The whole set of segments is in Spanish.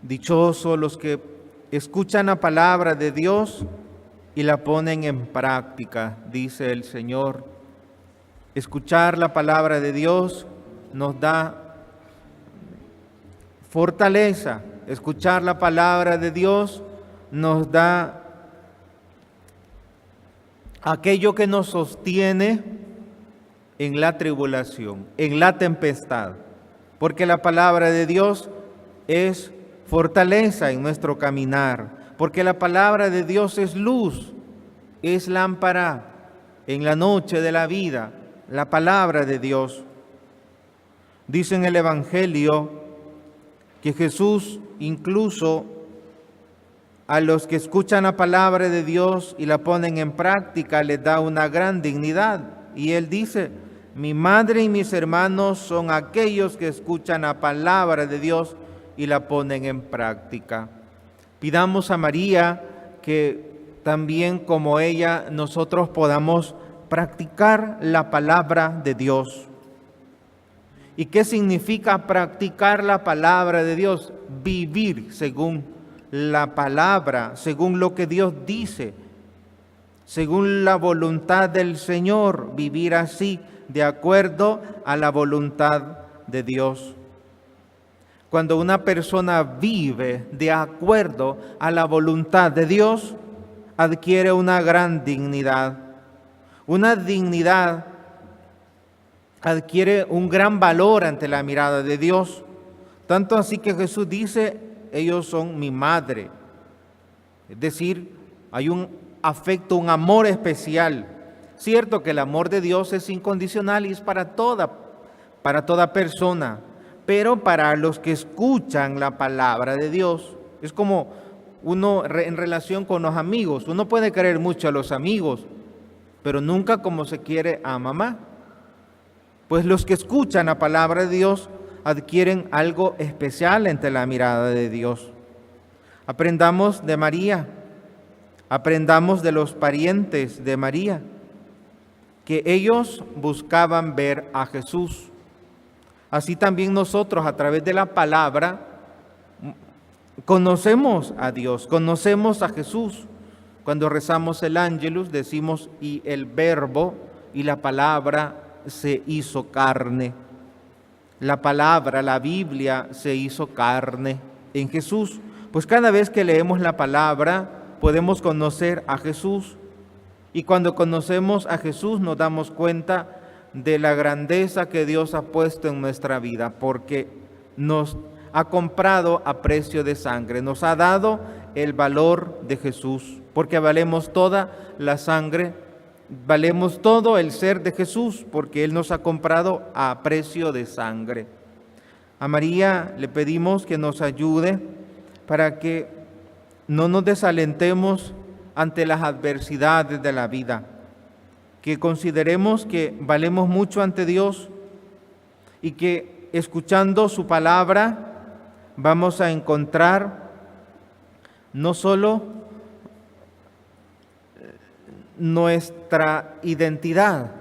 Dichosos los que escuchan la palabra de Dios y la ponen en práctica, dice el Señor. Escuchar la palabra de Dios nos da fortaleza. Escuchar la palabra de Dios nos da aquello que nos sostiene en la tribulación, en la tempestad, porque la palabra de Dios es fortaleza en nuestro caminar, porque la palabra de Dios es luz, es lámpara en la noche de la vida, la palabra de Dios. Dice en el Evangelio que Jesús incluso a los que escuchan la palabra de Dios y la ponen en práctica les da una gran dignidad. Y Él dice: mi madre y mis hermanos son aquellos que escuchan la palabra de Dios y la ponen en práctica. Pidamos a María que también como ella nosotros podamos practicar la palabra de Dios. ¿Y qué significa practicar la palabra de Dios? Vivir según la palabra, según lo que Dios dice, según la voluntad del Señor, vivir así, de acuerdo a la voluntad de Dios. Cuando una persona vive de acuerdo a la voluntad de Dios, adquiere una gran dignidad. Una dignidad adquiere un gran valor ante la mirada de Dios. Tanto así que Jesús dice: ellos son mi madre. Es decir, hay un afecto, un amor especial. Cierto que el amor de Dios es incondicional y es para toda persona, pero para los que escuchan la palabra de Dios, es como uno en relación con los amigos. Uno puede querer mucho a los amigos, pero nunca como se quiere a mamá. Pues los que escuchan la palabra de Dios adquieren algo especial ante la mirada de Dios. Aprendamos de María, aprendamos de los parientes de María, que ellos buscaban ver a Jesús. Así también nosotros, a través de la palabra, conocemos a Dios, conocemos a Jesús. Cuando rezamos el Ángelus decimos: y el Verbo y la palabra se hizo carne. La palabra, la Biblia, se hizo carne en Jesús. Pues cada vez que leemos la palabra podemos conocer a Jesús. Y cuando conocemos a Jesús nos damos cuenta de la grandeza que Dios ha puesto en nuestra vida, porque nos ha comprado a precio de sangre, nos ha dado el valor de Jesús, porque valemos toda la sangre, valemos todo el ser de Jesús, porque Él nos ha comprado a precio de sangre. A María le pedimos que nos ayude para que no nos desalentemos ante las adversidades de la vida, que consideremos que valemos mucho ante Dios y que escuchando su palabra vamos a encontrar no solo nuestra identidad,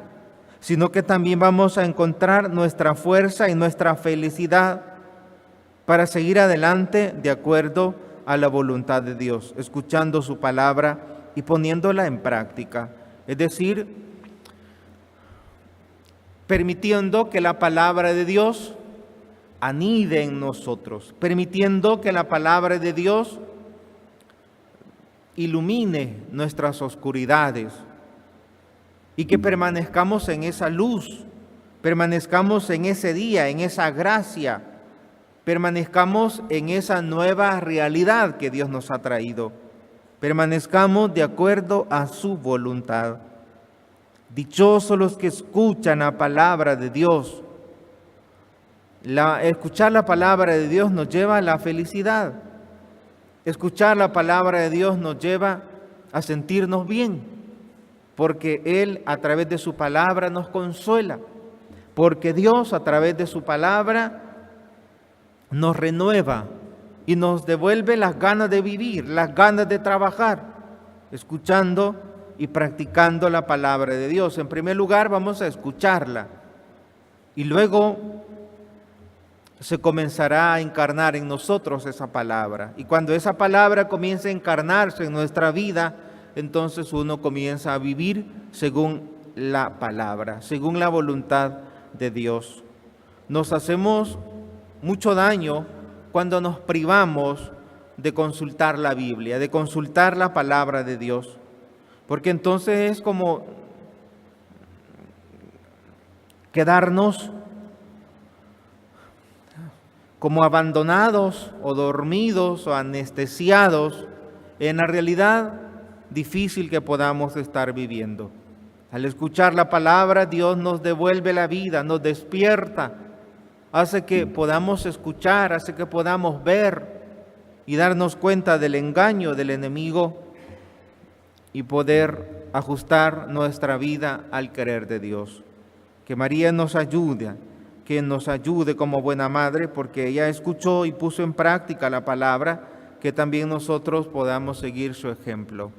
sino que también vamos a encontrar nuestra fuerza y nuestra felicidad para seguir adelante de acuerdo a la voluntad de Dios, escuchando su palabra y poniéndola en práctica. Es decir, permitiendo que la palabra de Dios anide en nosotros, permitiendo que la palabra de Dios ilumine nuestras oscuridades y que permanezcamos en esa luz, permanezcamos en ese día, en esa gracia, permanezcamos en esa nueva realidad que Dios nos ha traído, permanezcamos de acuerdo a su voluntad. Dichosos los que escuchan la palabra de Dios. Escuchar la palabra de Dios nos lleva a la felicidad. Escuchar la palabra de Dios nos lleva a sentirnos bien, porque Él a través de su palabra nos consuela, porque Dios a través de su palabra nos renueva y nos devuelve las ganas de vivir, las ganas de trabajar, escuchando y practicando la palabra de Dios. En primer lugar, vamos a escucharla y luego se comenzará a encarnar en nosotros esa palabra. Y cuando esa palabra comienza a encarnarse en nuestra vida, entonces uno comienza a vivir según la palabra, según la voluntad de Dios. Nos hacemos mucho daño cuando nos privamos de consultar la Biblia, de consultar la palabra de Dios, porque entonces es como quedarnos como abandonados o dormidos o anestesiados en la realidad difícil que podamos estar viviendo. Al escuchar la palabra, Dios nos devuelve la vida, nos despierta, hace que podamos escuchar, hace que podamos ver y darnos cuenta del engaño del enemigo y poder ajustar nuestra vida al querer de Dios. Que María nos ayude, que nos ayude como buena madre, porque ella escuchó y puso en práctica la palabra, que también nosotros podamos seguir su ejemplo.